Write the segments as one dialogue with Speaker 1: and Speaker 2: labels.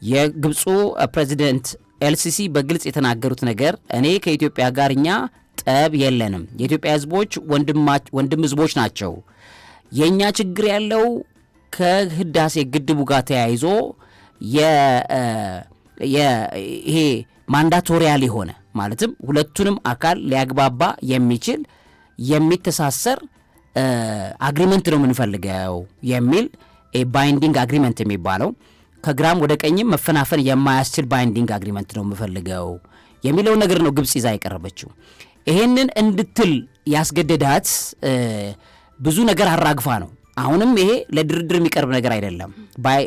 Speaker 1: የግብፁ ፕሬዚደንት ኤልሲሲ በግልጽ የተናገሩት ነገር እኔ ከኢትዮጵያ ጋር እኛ ጠብ የለንም፣ የኢትዮጵያ ህዝቦች ወንድም ህዝቦች ናቸው። የኛ ችግር ያለው ከህዳሴ ግድቡ ጋር ተያይዞ ይሄ ማንዳቶሪያል የሆነ ማለትም ሁለቱንም አካል ሊያግባባ የሚችል የሚተሳሰር አግሪመንት ነው የምንፈልገው የሚል ባይንዲንግ አግሪመንት የሚባለው ከግራም ወደ ቀኝም መፈናፈን የማያስችል ባይንዲንግ አግሪመንት ነው የምፈልገው የሚለው ነገር ነው ግብጽ ይዛ የቀረበችው። ይሄንን እንድትል ያስገደዳት ብዙ ነገር አራግፋ ነው። አሁንም ይሄ ለድርድር የሚቀርብ ነገር አይደለም።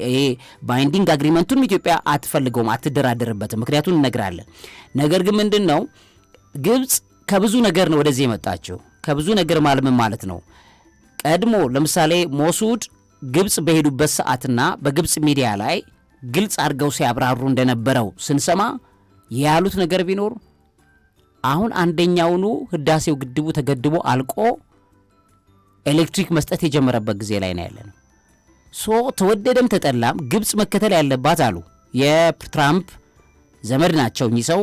Speaker 1: ይሄ ባይንዲንግ አግሪመንቱን ኢትዮጵያ አትፈልገውም፣ አትደራደርበትም። ምክንያቱን እነግራለን። ነገር ግን ምንድነው ግብጽ ከብዙ ነገር ነው ወደዚህ የመጣችው። ከብዙ ነገር ማለት ነው ቀድሞ ለምሳሌ ሞሱድ ግብጽ በሄዱበት ሰዓትና በግብጽ ሚዲያ ላይ ግልጽ አድርገው ሲያብራሩ እንደነበረው ስንሰማ ያሉት ነገር ቢኖር አሁን አንደኛውኑ ህዳሴው ግድቡ ተገድቦ አልቆ ኤሌክትሪክ መስጠት የጀመረበት ጊዜ ላይ ነው ያለነው። ተወደደም ተጠላም ግብጽ መከተል ያለባት አሉ የትራምፕ ዘመድ ናቸው እኚህ ሰው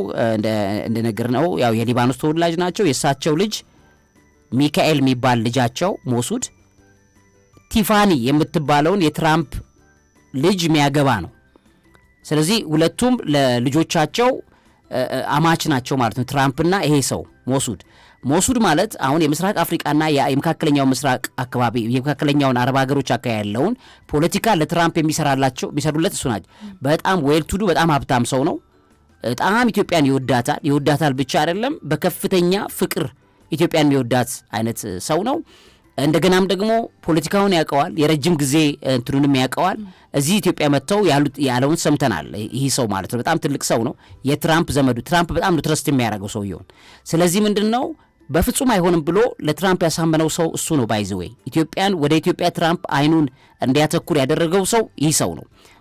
Speaker 1: እንደነገር ነው ያው የሊባኖስ ተወላጅ ናቸው። የሳቸው ልጅ ሚካኤል የሚባል ልጃቸው ሞሱድ ቲፋኒ የምትባለውን የትራምፕ ልጅ የሚያገባ ነው። ስለዚህ ሁለቱም ለልጆቻቸው አማች ናቸው ማለት ነው ትራምፕና ይሄ ሰው ሞሱድ ማለት አሁን የምስራቅ አፍሪካና የመካከለኛው ምስራቅ አካባቢ የመካከለኛውን አረብ ሀገሮች አካባቢ ያለውን ፖለቲካ ለትራምፕ የሚሰሩለት እሱ ናቸው። በጣም ዌልቱዱ በጣም ሀብታም ሰው ነው። በጣም ኢትዮጵያን ይወዳታል ብቻ አይደለም በከፍተኛ ፍቅር ኢትዮጵያን የሚወዳት አይነት ሰው ነው። እንደገናም ደግሞ ፖለቲካውን ያውቀዋል፣ የረጅም ጊዜ እንትኑንም ያውቀዋል። እዚህ ኢትዮጵያ መጥተው ያለውን ሰምተናል። ይህ ሰው ማለት ነው በጣም ትልቅ ሰው ነው። የትራምፕ ዘመዱ ትራምፕ በጣም ነው ትረስት የሚያደርገው ሰውየውን። ስለዚህ ምንድነው በፍጹም አይሆንም ብሎ ለትራምፕ ያሳመነው ሰው እሱ ነው። ባይዘዌይ ኢትዮጵያን ወደ ኢትዮጵያ ትራምፕ አይኑን እንዲያተኩር ያደረገው ሰው ይህ ሰው ነው።